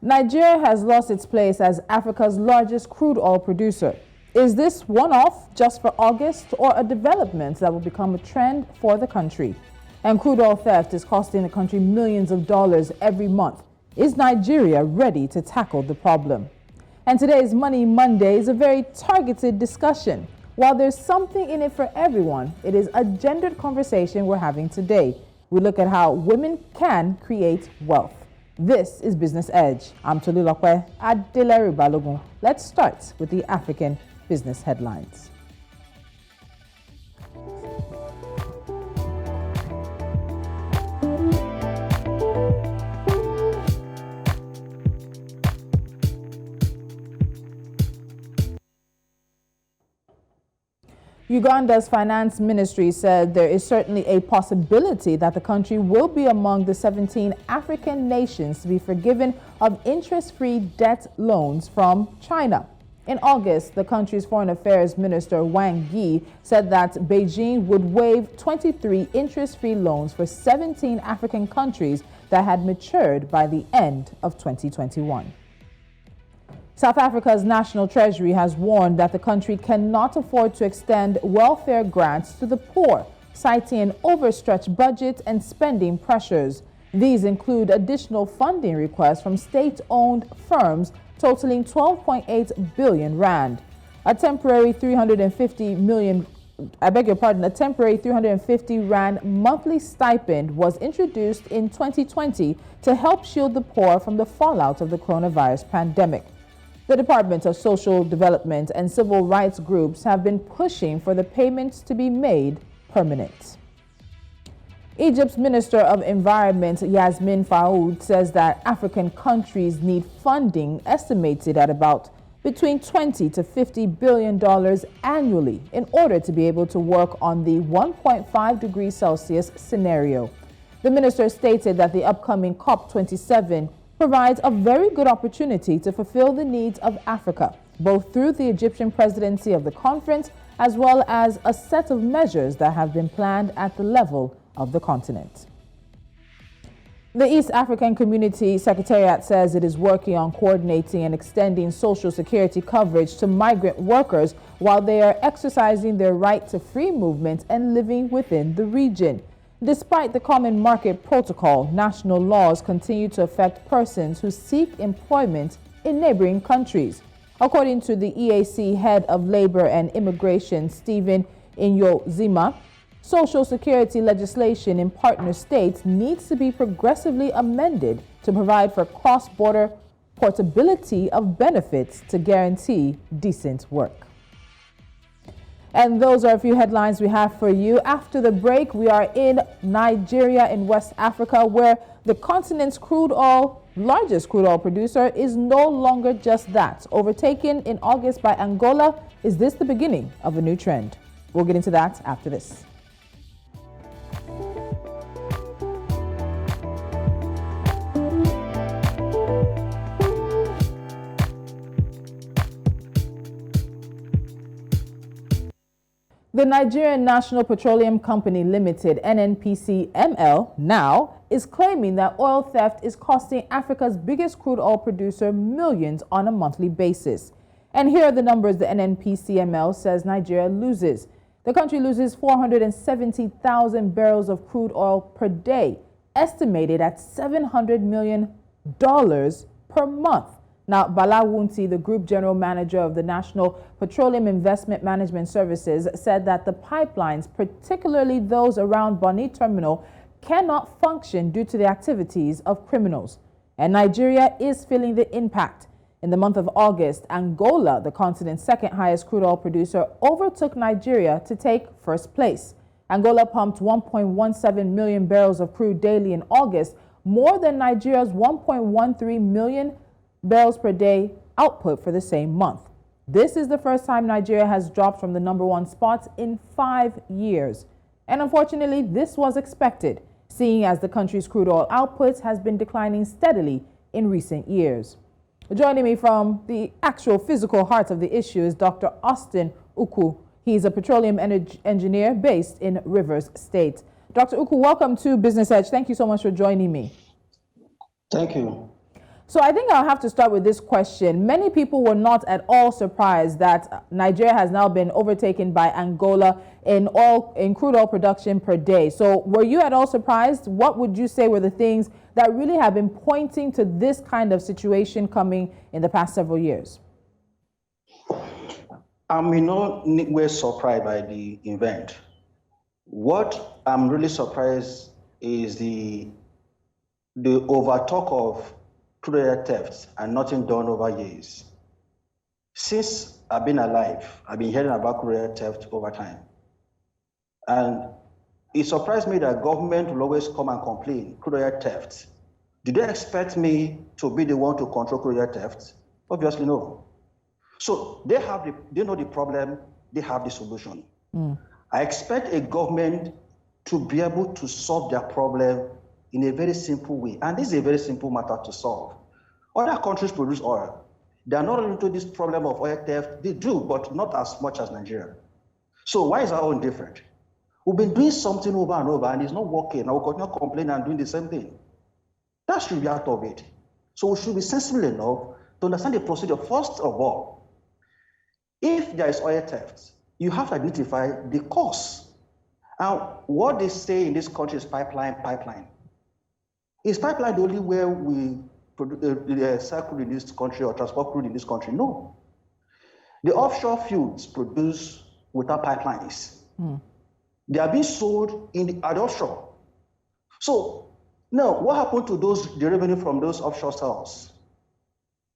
Nigeria has lost its place as Africa's largest crude oil producer. Is this one-off just for August or a development that will become a trend for the country? And crude oil theft is costing the country millions of dollars every month. Is Nigeria ready to tackle the problem? And today's Money Monday is a very targeted discussion. While there's something in it for everyone, it is a gendered conversation we're having today. We look at how women can create wealth. This is Business Edge. I'm Tolulope Adeleru-Balogun. Let's start with the African business headlines. Uganda's finance ministry said there is certainly a possibility that the country will be among the 17 African nations to be forgiven of interest-free debt loans from China. In August, the country's Foreign Affairs Minister Wang Yi said that Beijing would waive 23 interest-free loans for 17 African countries that had matured by the end of 2021. South Africa's National Treasury has warned that the country cannot afford to extend welfare grants to the poor, citing an overstretched budget and spending pressures. These include additional funding requests from state-owned firms totaling 12.8 billion rand. A temporary 350 rand monthly stipend was introduced in 2020 to help shield the poor from the fallout of the coronavirus pandemic. The Department of Social Development and civil rights groups have been pushing for the payments to be made permanent. Egypt's Minister of Environment, Yasmin Faoud, says that African countries need funding estimated at about between $20 to $50 billion annually in order to be able to work on the 1.5 degrees Celsius scenario. The minister stated that the upcoming COP27 provides a very good opportunity to fulfill the needs of Africa, both through the Egyptian presidency of the conference as well as a set of measures that have been planned at the level of the continent. The East African Community Secretariat says it is working on coordinating and extending social security coverage to migrant workers while they are exercising their right to free movement and living within the region. Despite the Common Market Protocol, national laws continue to affect persons who seek employment in neighboring countries. According to the EAC head of Labor and Immigration, Stephen Inyozima, Social security legislation in partner states needs to be progressively amended to provide for cross-border portability of benefits to guarantee decent work. And those are a few headlines we have for you. After the break, we are in Nigeria in West Africa, where the continent's largest crude oil producer is no longer just that. Overtaken in August by Angola, is this the beginning of a new trend? We'll get into that after this. The Nigerian National Petroleum Company Limited, NNPC-ML, now is claiming that oil theft is costing Africa's biggest crude oil producer millions on a monthly basis. And here are the numbers the NNPC-ML says Nigeria loses. The country loses 470,000 barrels of crude oil per day, estimated at $700 million per month. Now, Bala Wunti, the Group General Manager of the National Petroleum Investment Management Services, said that the pipelines, particularly those around Bonny Terminal, cannot function due to the activities of criminals. And Nigeria is feeling the impact. In the month of August, Angola, the continent's second highest crude oil producer, overtook Nigeria to take first place. Angola pumped 1.17 million barrels of crude daily in August, more than Nigeria's 1.13 million barrels per day output for the same month. This is the first time Nigeria has dropped from the number one spot in 5 years. And unfortunately, this was expected, seeing as the country's crude oil output has been declining steadily in recent years. Joining me from the actual physical heart of the issue is Dr. Austin Ukwu. He's a petroleum engineer based in Rivers State. Dr. Ukwu, welcome to Business Edge. Thank you so much for joining me. Thank you. So I think I'll have to start with this question. Many people were not at all surprised that Nigeria has now been overtaken by Angola in crude oil production per day. So were you at all surprised? What would you say were the things that really have been pointing to this kind of situation coming in the past several years? I'm in no way surprised by the event. What I'm really surprised is the overtalk of crude oil thefts and nothing done over years. Since I've been alive, I've been hearing about crude oil theft over time. And it surprised me that government will always come and complain, crude oil theft. Did they expect me to be the one to control crude oil theft? Obviously no. So they know the problem, they have the solution. I expect a government to be able to solve their problem in a very simple way. And this is a very simple matter to solve. Other countries produce oil. They are not into this problem of oil theft. They do, but not as much as Nigeria. So why is our own different? We've been doing something over and over, and it's not working. And we'll continue complaining and doing the same thing. That should be out of it. So we should be sensible enough to understand the procedure. First of all, if there is oil theft, you have to identify the cause. Now, what they say in this country is pipeline. Is pipeline the only way we sell crude in this country or transport crude in this country? No. The offshore fields produce without pipelines. They are being sold at offshore. So now, what happened to the revenue from those offshore sales?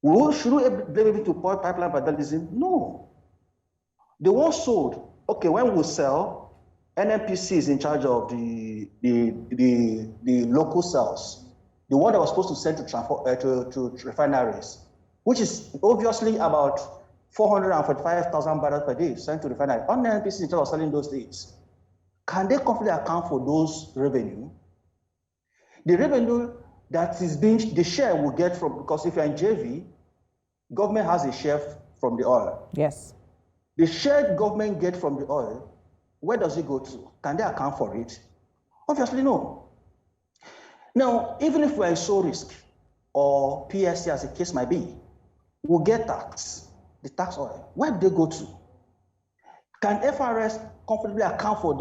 Should we blame it to pipeline vandalism? No. The one sold, okay, when we sell, NNPC is in charge of the local sales, the one that was supposed to send to refineries, which is obviously about 445,000 barrels per day sent to refineries. On NNPC in charge of selling those things. Can they confidently account for those revenue? The revenue that is the share will get from, because if you're in JV, government has a share from the oil. Yes. The share government get from the oil, where does it go to? Can they account for it? Obviously, no. Now, even if we're in sole risk or PSC, as the case might be, we'll get tax, the tax oil. Where do they go to? Can FRS comfortably account for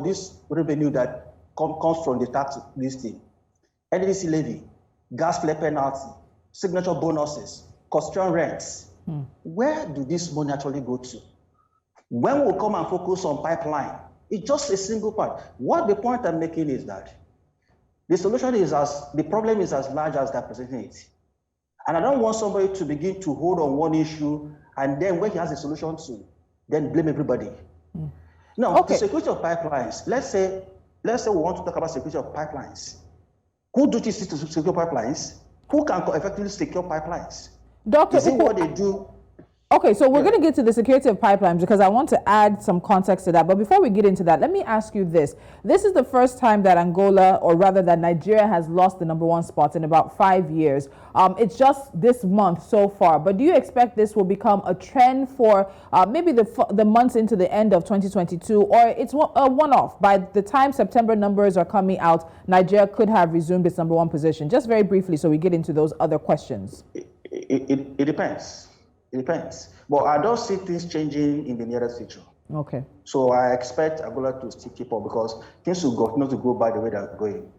this revenue that comes from the tax listing? NDC levy, gas flare penalty, signature bonuses, custodian rents. Where do this money actually go to? When we come and focus on pipeline, it's just a single part. What the point I'm making is that the solution is the problem is as large as they're presenting it. And I don't want somebody to begin to hold on one issue and then when he has a solution to, then blame everybody. Now, the security of pipelines, let's say we want to talk about security of pipelines. Who do this to secure pipelines? Who can effectively secure pipelines? Doctor, is it what they do? Okay, so we're going to get to the security of pipelines because I want to add some context to that. But before we get into that, let me ask you this. This is the first time that Angola, or rather that Nigeria, has lost the #1 spot in about 5 years. It's just this month so far. But do you expect this will become a trend for maybe the months into the end of 2022? Or it's a one-off? By the time September numbers are coming out, Nigeria could have resumed its #1 position. Just very briefly so we get into those other questions. It depends. It depends. But I don't see things changing in the nearest future. Okay. So I expect Angola to still keep up because things will continue to go by the way they're going.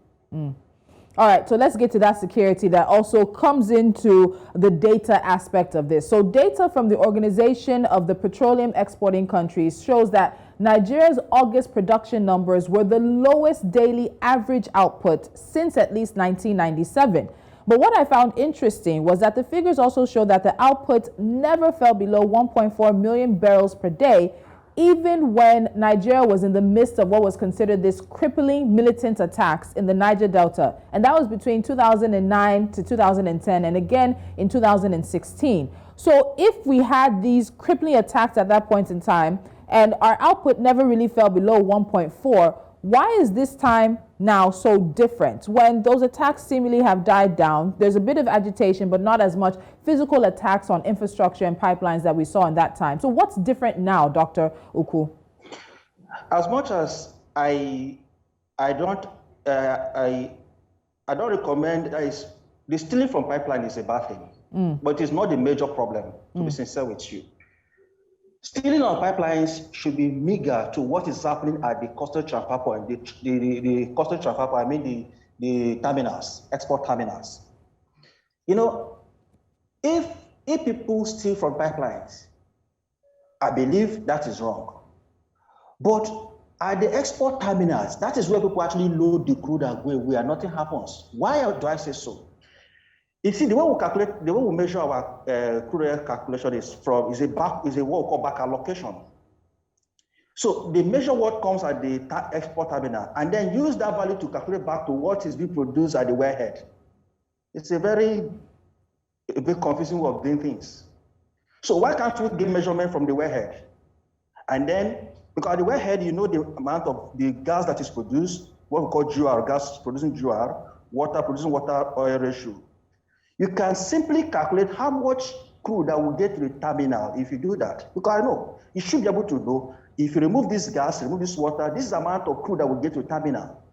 All right, so let's get to that security that also comes into the data aspect of this. So data from the Organization of the Petroleum Exporting Countries shows that Nigeria's August production numbers were the lowest daily average output since at least 1997. But what I found interesting was that the figures also show that the output never fell below 1.4 million barrels per day, even when Nigeria was in the midst of what was considered this crippling militant attacks in the Niger Delta. And that was between 2009 to 2010 and again in 2016. So if we had these crippling attacks at that point in time and our output never really fell below 1.4, why is this time now so different? When those attacks seemingly have died down, there's a bit of agitation, but not as much physical attacks on infrastructure and pipelines that we saw in that time. So what's different now, Dr. Ukwu? As much as I don't recommend the stealing from pipeline is a bad thing, but it's not the major problem, to be sincere with you. Stealing on pipelines should be meager to what is happening at the coastal transfer point, the coastal transfer point, I mean the terminals, export terminals. You know, if people steal from pipelines, I believe that is wrong. But at the export terminals, that is where people actually load the crude and go away and nothing happens. Why do I say so? You see, the way we calculate, the way we measure our crude oil calculation is what we call back allocation. So they measure what comes at the export terminal and then use that value to calculate back to what is being produced at the wellhead. It's a bit confusing way of doing things. So why can't we get measurement from the wellhead? And then, because at the wellhead, you know the amount of the gas that is produced, what we call GOR, gas producing GOR, water producing water oil ratio. You can simply calculate how much crude that will get to the terminal if you do that. Because I know, you should be able to know, if you remove this gas, remove this water, this is the amount of crude that will get to the terminal.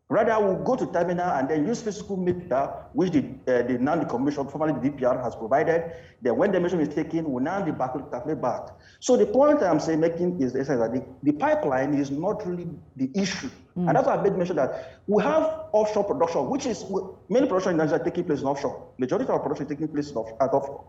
Rather, we'll go to terminal and then use physical meter, which the non-decommission, formerly the DPR, has provided. Then when the measurement is taken, we'll now calculate back. So the point I'm saying making is that the pipeline is not really the issue. And that's why I made mention that we have offshore production, which is many production in Nigeria taking place in offshore. Majority of our production is taking place at offshore.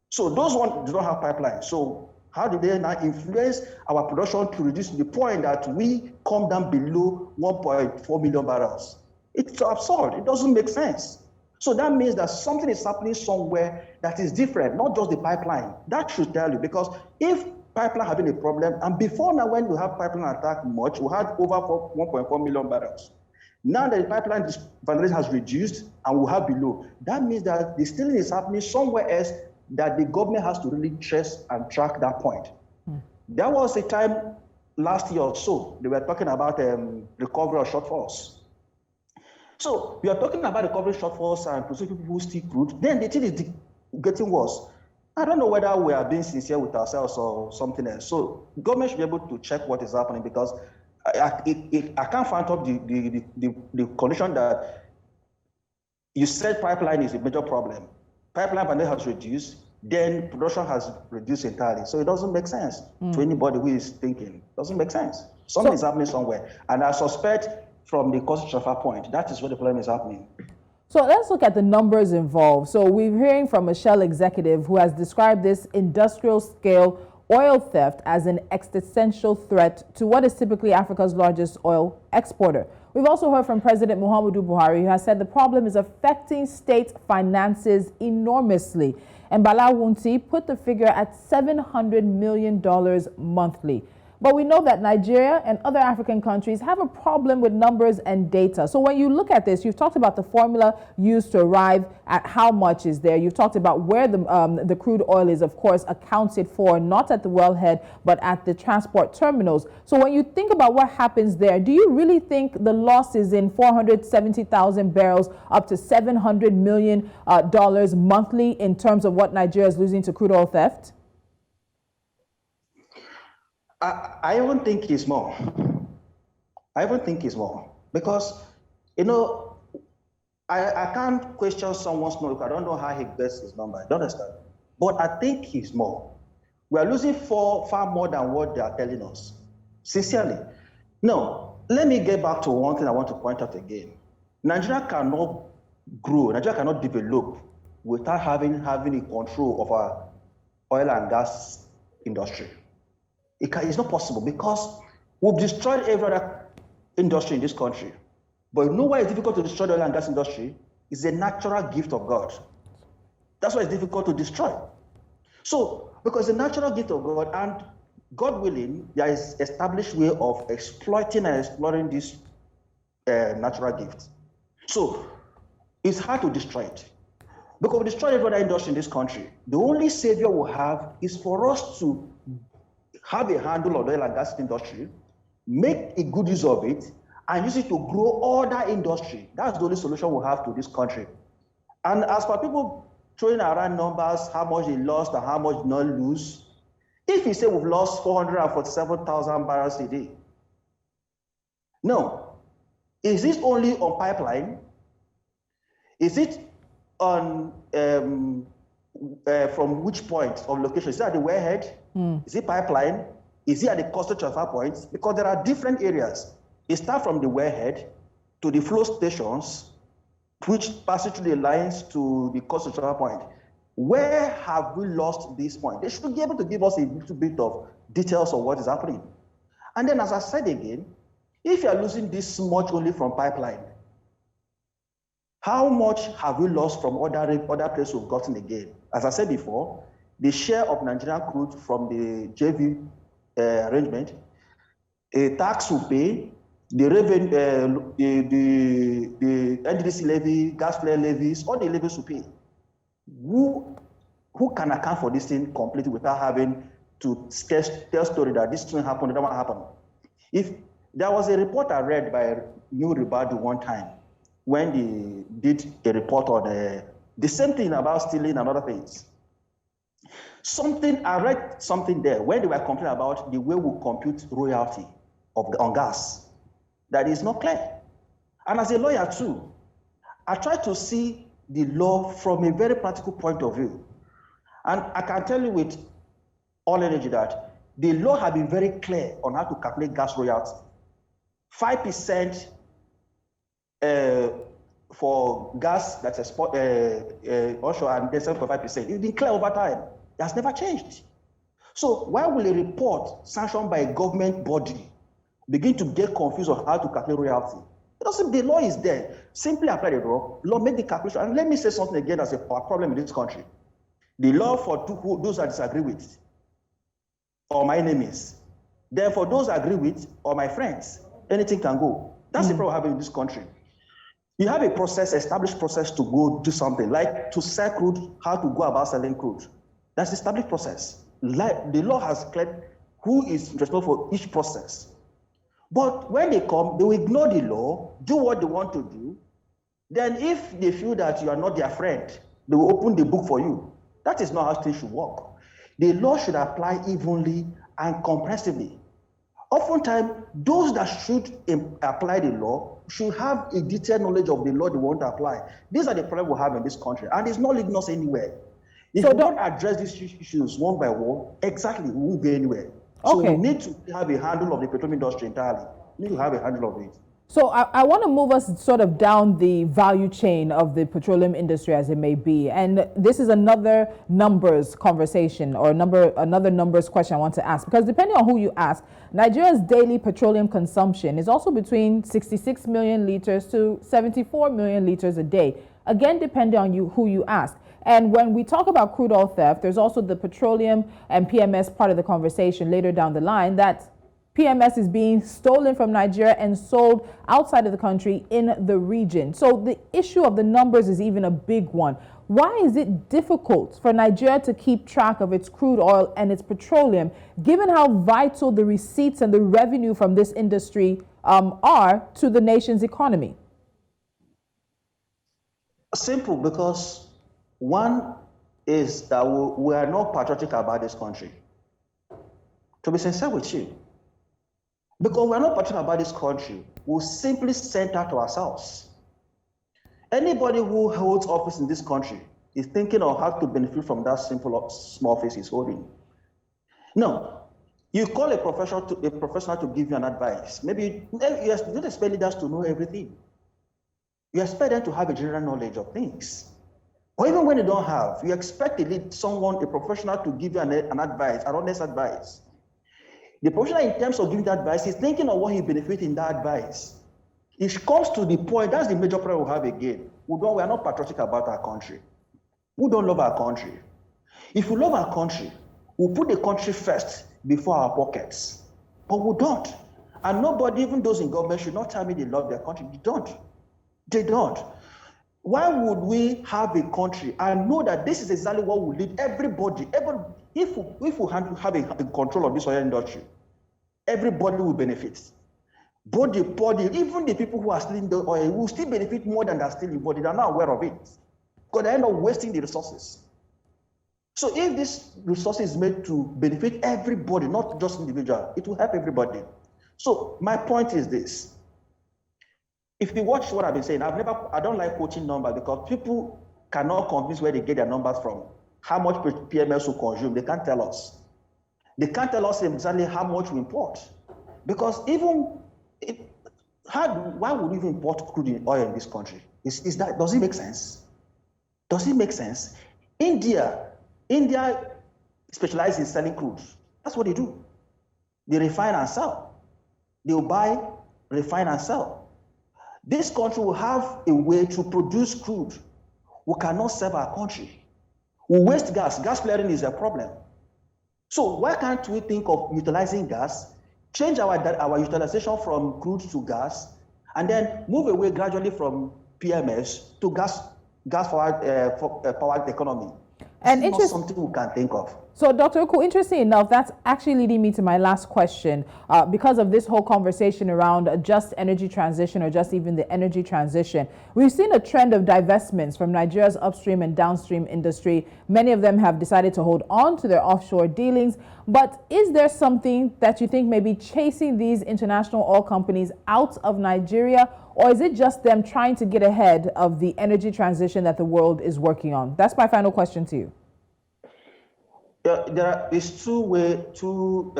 So those ones do not have pipelines. So how do they now influence our production to reduce to the point that we come down below 1.4 million barrels? It's absurd. It doesn't make sense. So that means that something is happening somewhere that is different, not just the pipeline. That should tell you, because if pipeline having a problem, and before now when we have pipeline attack much, we had over 1.4 million barrels. Now that the pipeline vandalism has reduced and we have below, that means that the stealing is happening somewhere else that the government has to really trace and track that point. There was a time last year or so, they were talking about recovery of shortfalls. So we are talking about recovery shortfalls and people who steal crude, then the thing is getting worse. I don't know whether we are being sincere with ourselves or something else. So government should be able to check what is happening, because I can't find out the condition that you said pipeline is a major problem. Pipeline vandalism has reduced, then production has reduced entirely. So it doesn't make sense to anybody who is thinking. It doesn't make sense. Something is happening somewhere. And I suspect from the coastal transfer point, that is where the problem is happening. So let's look at the numbers involved. So we're hearing from a Shell executive who has described this industrial scale oil theft as an existential threat to what is typically Africa's largest oil exporter. We've also heard from President Muhammadu Buhari, who has said the problem is affecting state finances enormously. And Balawunti put the figure at $700 million monthly. But we know that Nigeria and other African countries have a problem with numbers and data. So when you look at this, you've talked about the formula used to arrive at how much is there. You've talked about where the crude oil is, of course, accounted for, not at the wellhead, but at the transport terminals. So when you think about what happens there, do you really think the loss is in 470,000 barrels up to $700 million monthly in terms of what Nigeria is losing to crude oil theft? I even think it's more. I even think it's more. Because, you know, I can't question someone's knowledge. I don't know how he gets his number. I don't understand. But I think he's more. We are losing far more than what they are telling us. Sincerely. No, let me get back to one thing I want to point out again. Nigeria cannot grow, Nigeria cannot develop without having a control of our oil and gas industry. It's not possible, because we've destroyed every other industry in this country. But you know why it's difficult to destroy the oil and gas industry? It's a natural gift of God. That's why it's difficult to destroy. So, because it's a natural gift of God, and God willing, there is an established way of exploiting and exploring this natural gift. So, it's hard to destroy it. Because we destroy every other industry in this country. The only savior we have is for us to have a handle on the oil and gas industry, make a good use of it, and use it to grow other industry. That's the only solution we have to this country. And as for people throwing around numbers, how much they lost and how much did not lose, if you say we've lost 447,000 barrels a day, no. Is this only on pipeline? Is it on from which point of location. Is it at the wellhead? Is it pipeline? Is it at the coastal transfer points? Because there are different areas. It starts from the wellhead to the flow stations, which pass through the lines to the coastal transfer point. Where have we lost this point? They should be able to give us a little bit of details of what is happening. And then, as I said again, if you are losing this much only from pipeline, how much have we lost from other places we've gotten again? As I said before, the share of Nigerian crude from the JV arrangement, a tax we pay, the revenue, the NDDC levy, gas flare levies, all the levies we pay. Who can account for this thing completely without having to tell story that this thing happened, that one happened? If there was a report I read by New Ribadu one time when they did a report on the same thing about stealing and other things. I read something there when they were complaining about the way we compute royalty on gas. That is not clear. And as a lawyer too, I try to see the law from a very practical point of view. And I can tell you with all energy that the law has been very clear on how to calculate gas royalty. 5% for gas that's onshore and then 7.5%. It's been clear over time. It has never changed. So why will a report sanctioned by a government body begin to get confused on how to calculate royalty? The law is there. Simply apply the law, make the calculation. And let me say something again as a problem in this country. The law for those I disagree with, or my enemies. Then for those I agree with, or my friends, anything can go. That's the problem we have in this country. You have a process, established process to go do something, like to sell crude, how to go about selling crude. That's established process. The law has cleared who is responsible for each process. But when they come, they will ignore the law, do what they want to do. Then if they feel that you are not their friend, they will open the book for you. That is not how things should work. The law should apply evenly and comprehensively. Oftentimes, those that should apply the law should have a detailed knowledge of the law they want to apply. These are the problems we have in this country, and it's not leading us anywhere. If we don't address these issues one by one, exactly, we won't go anywhere. So we need to have a handle of the petroleum industry entirely. We need to have a handle of it. So I want to move us sort of down the value chain of the petroleum industry as it may be. And this is another numbers conversation or another numbers question I want to ask. Because depending on who you ask, Nigeria's daily petroleum consumption is also between 66 million liters to 74 million liters a day. Again, depending on who you ask. And when we talk about crude oil theft, there's also the petroleum and PMS part of the conversation later down the line that PMS is being stolen from Nigeria and sold outside of the country in the region. So the issue of the numbers is even a big one. Why is it difficult for Nigeria to keep track of its crude oil and its petroleum, given how vital the receipts and the revenue from this industry are to the nation's economy? Simple, because one is that we are not patriotic about this country. To be sincere with you, because we're not patriotic about this country, we'll simply center to ourselves. Anybody who holds office in this country is thinking of how to benefit from that simple small office he's holding. No, you call a professional to give you an advice. Maybe you don't expect leaders to know everything. You expect them to have a general knowledge of things. Or even when you don't have, you expect a professional to give you an advice, an honest advice. The professional, in terms of giving that advice, is thinking of what he benefits in that advice. It comes to the point, that's the major problem we have again. We are not patriotic about our country. We don't love our country. If we love our country, we put the country first before our pockets. But we don't. And nobody, even those in government, should not tell me they love their country. They don't. They don't. Why would we have a country and know that this is exactly what will lead everybody? If we have a control of this oil industry, everybody will benefit. Both the poor, even the people who are stealing the oil will still benefit more than they're stealing, but they are not aware of it. Because they end up wasting the resources. So if this resource is made to benefit everybody, not just individual, it will help everybody. So my point is this. If you watch what I've been saying, I don't like quoting numbers because people cannot convince where they get their numbers from. How much PMS will consume, they can't tell us. They can't tell us exactly how much we import. Because why would we even import crude oil in this country? Does it make sense? Does it make sense? India specializes in selling crude. That's what they do. They refine and sell. They will buy, refine and sell. This country will have a way to produce crude. We cannot serve our country. We waste gas. Gas flaring is a problem. So why can't we think of utilizing gas, change our utilization from crude to gas, and then move away gradually from PMS to gas-powered economy? And it's not something we can think of. So, Dr. Ukwu, interesting enough, that's actually leading me to my last question. Because of this whole conversation around just energy transition or just even the energy transition, we've seen a trend of divestments from Nigeria's upstream and downstream industry. Many of them have decided to hold on to their offshore dealings. But is there something that you think may be chasing these international oil companies out of Nigeria? Or is it just them trying to get ahead of the energy transition that the world is working on? That's my final question to you. There is two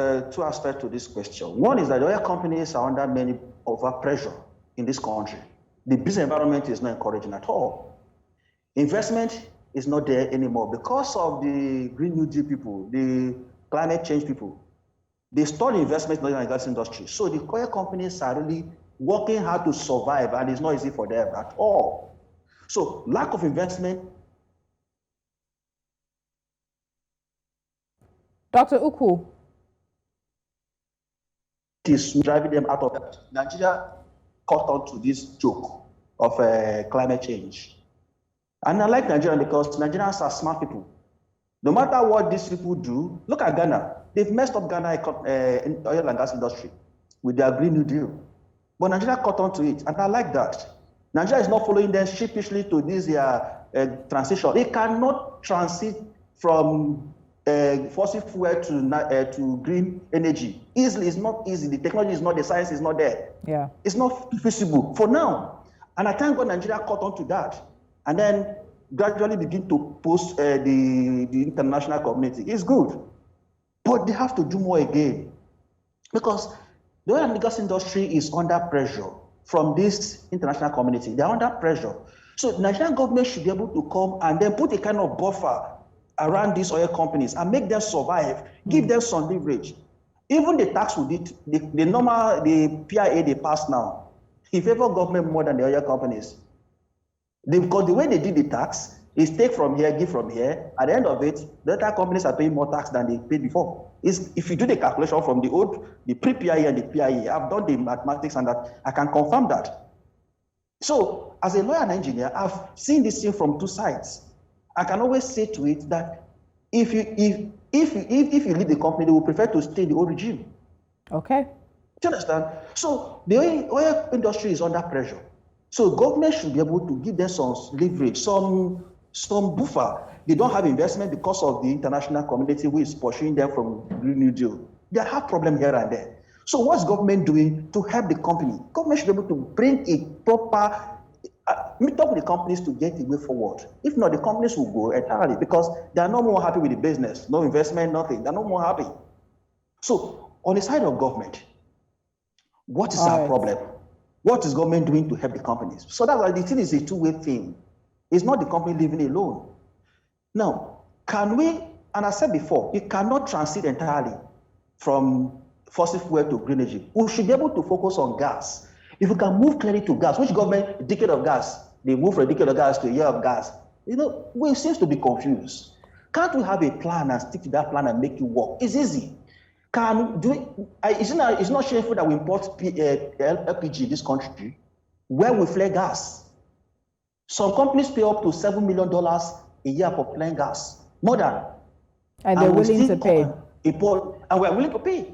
aspects to this question. One is that the oil companies are under many over pressure in this country. The business environment is not encouraging at all. Investment is not there anymore because of the Green New Deal people, the climate change people. They stole investment in the oil and gas industry. So the oil companies are really working hard to survive, and it's not easy for them at all. So lack of investment. Dr. Ukwu. It is driving them out of that. Nigeria caught on to this joke of climate change. And I like Nigeria because Nigerians are smart people. No matter what these people do, look at Ghana. They've messed up Ghana in oil and gas industry with their Green New Deal. But Nigeria caught on to it, and I like that. Nigeria is not following them sheepishly to this transition. It cannot transit from fossil fuel to green energy easily. It's not easy. The technology is not, the science is not there. Yeah, it's not feasible for now. And I thank God Nigeria caught on to that, and then gradually begin to push the international community. It's good, but they have to do more again, because the oil and gas industry is under pressure from this international community. They're under pressure. So the Nigerian government should be able to come and then put a kind of buffer around these oil companies and make them survive, give them some leverage. Even the tax we did, the PIA they pass now, in favor of government more than the oil companies. Because the way they did the tax is take from here, give from here. At the end of it, the other companies are paying more tax than they paid before. If you do the calculation from the pre-PIA and the PIA, I've done the mathematics and that I can confirm that. So as a lawyer and engineer, I've seen this thing from two sides. I can always say to it that if you leave the company, they will prefer to stay in the old regime. Okay. Do you understand? So the oil industry is under pressure. So government should be able to give them some leverage, some buffer. They don't have investment because of the international community who is pursuing them from Green New Deal. They have problems here and there. So what's government doing to help the company? Government should be able to bring a proper meet up with the companies to get the way forward. If not, the companies will go entirely because they are no more happy with the business, no investment, nothing. They're no more happy. So on the side of government, what is our problem? What is government doing to help the companies? So that's why the thing is a two-way thing. It's not the company living alone. Now, can we, and I said before, it cannot transit entirely from fossil fuel to green energy. We should be able to focus on gas. If we can move clearly to gas, which government, a decade of gas, they move from a decade of gas to a year of gas. We seem to be confused. Can't we have a plan and stick to that plan and make it work? It's easy. It's not shameful that we import LPG in this country where we flare gas. Some companies pay up to $7 million a year for flaring gas, more than. And they're willing to pay. And we're willing to pay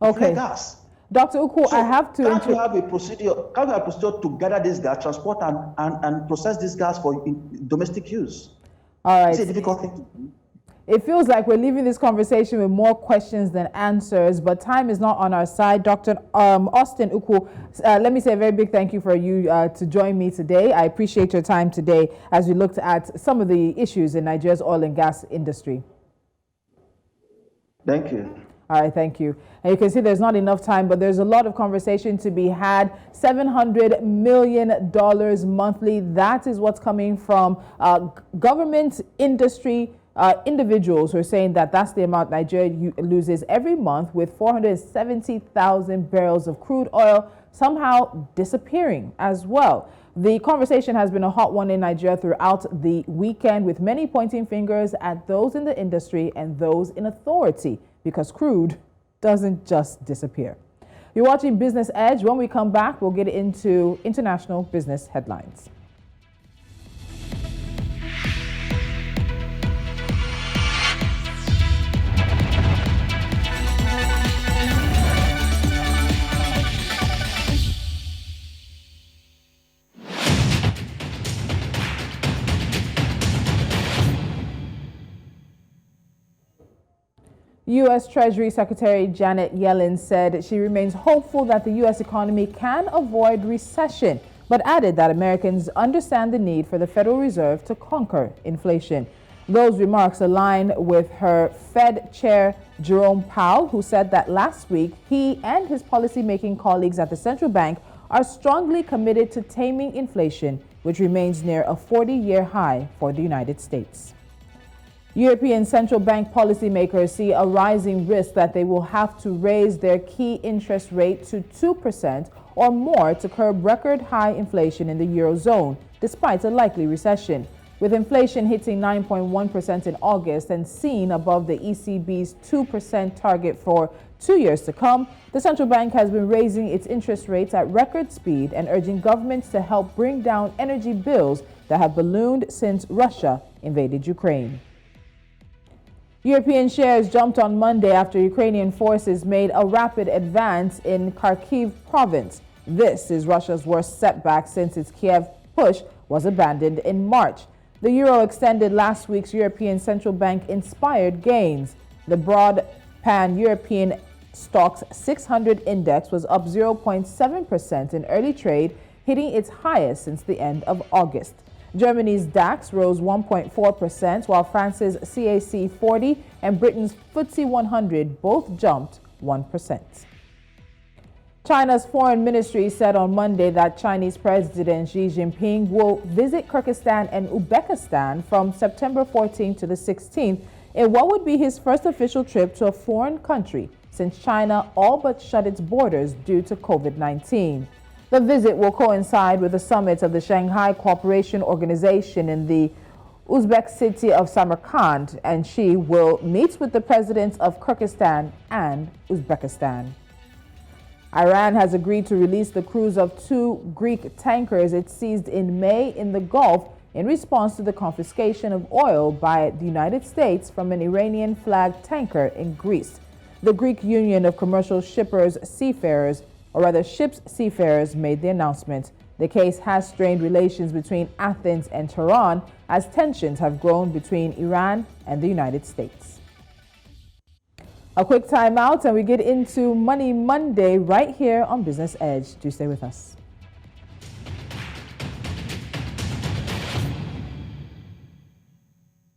to flare gas. Dr. Ukwu, so I have to. Can't we have a procedure to gather this gas, transport and process this gas for domestic use? All right. It's a difficult thing to do. It feels like we're leaving this conversation with more questions than answers, but time is not on our side. Dr. Austin Ukwu, let me say a very big thank you for you to join me today. I appreciate your time today as we looked at some of the issues in Nigeria's oil and gas industry. Thank you. All right, thank you. And you can see there's not enough time, but there's a lot of conversation to be had. $700 million monthly. That is what's coming from government, industry, individuals who are saying that that's the amount Nigeria loses every month, with 470,000 barrels of crude oil somehow disappearing as well. The conversation has been a hot one in Nigeria throughout the weekend, with many pointing fingers at those in the industry and those in authority, because crude doesn't just disappear. You're watching Business Edge. When we come back, we'll get into international business headlines. U.S. Treasury Secretary Janet Yellen said she remains hopeful that the U.S. economy can avoid recession, but added that Americans understand the need for the Federal Reserve to conquer inflation. Those remarks align with her Fed Chair Jerome Powell, who said that last week he and his policymaking colleagues at the central bank are strongly committed to taming inflation, which remains near a 40-year high for the United States. European central bank policymakers see a rising risk that they will have to raise their key interest rate to 2% or more to curb record high inflation in the Eurozone, despite a likely recession. With inflation hitting 9.1% in August and seen above the ECB's 2% target for 2 years to come, the central bank has been raising its interest rates at record speed and urging governments to help bring down energy bills that have ballooned since Russia invaded Ukraine. European shares jumped on Monday after Ukrainian forces made a rapid advance in Kharkiv province. This is Russia's worst setback since its Kiev push was abandoned in March. The euro extended last week's European Central Bank inspired gains. The broad pan-European stocks 600 index was up 0.7% in early trade, hitting its highest since the end of August. Germany's DAX rose 1.4%, while France's CAC 40 and Britain's FTSE 100 both jumped 1%. China's foreign ministry said on Monday that Chinese President Xi Jinping will visit Kyrgyzstan and Uzbekistan from September 14th to the 16th in what would be his first official trip to a foreign country since China all but shut its borders due to COVID-19. The visit will coincide with the summit of the Shanghai Cooperation Organization in the Uzbek city of Samarkand, and Xi will meet with the presidents of Kyrgyzstan and Uzbekistan. Iran has agreed to release the crews of 2 Greek tankers it seized in May in the Gulf in response to the confiscation of oil by the United States from an Iranian-flagged tanker in Greece. The Greek Union of Commercial Ships seafarers made the announcement. The case has strained relations between Athens and Tehran as tensions have grown between Iran and the United States. A quick time out and we get into Money Monday right here on Business Edge. Do stay with us.